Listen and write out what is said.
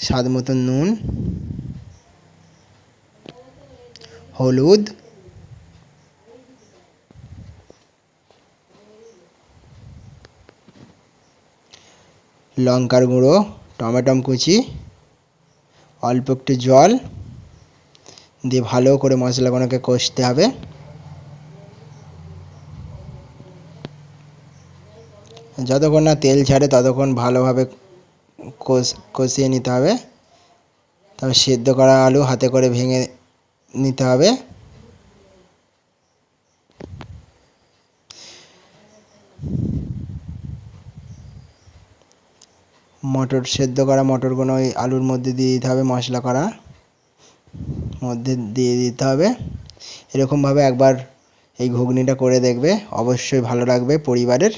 স্বাদ মতো নুন, হলুদ, লঙ্কার গুঁড়ো, টমেটো কুচি, অল্প একটু জল দিয়ে ভালো করে মশলাগুলোকে কষতে হবে। যতক্ষণ না তেল ছাড়ে ততক্ষণ ভালোভাবে কষিয়ে নিতে হবে। তারপর সেদ্ধ করা আলু হাতে করে ভেঙে নিতে হবে। মটর সেদ্ধ করা মটরগুলো ওই আলুর মধ্যে দিয়ে দিতে হবে, মশলা করা মধ্যে দিয়ে দিতে হবে। এরকমভাবে একবার এই ঘুগনিটা করে দেখবে, অবশ্যই ভালো লাগবে পরিবারের।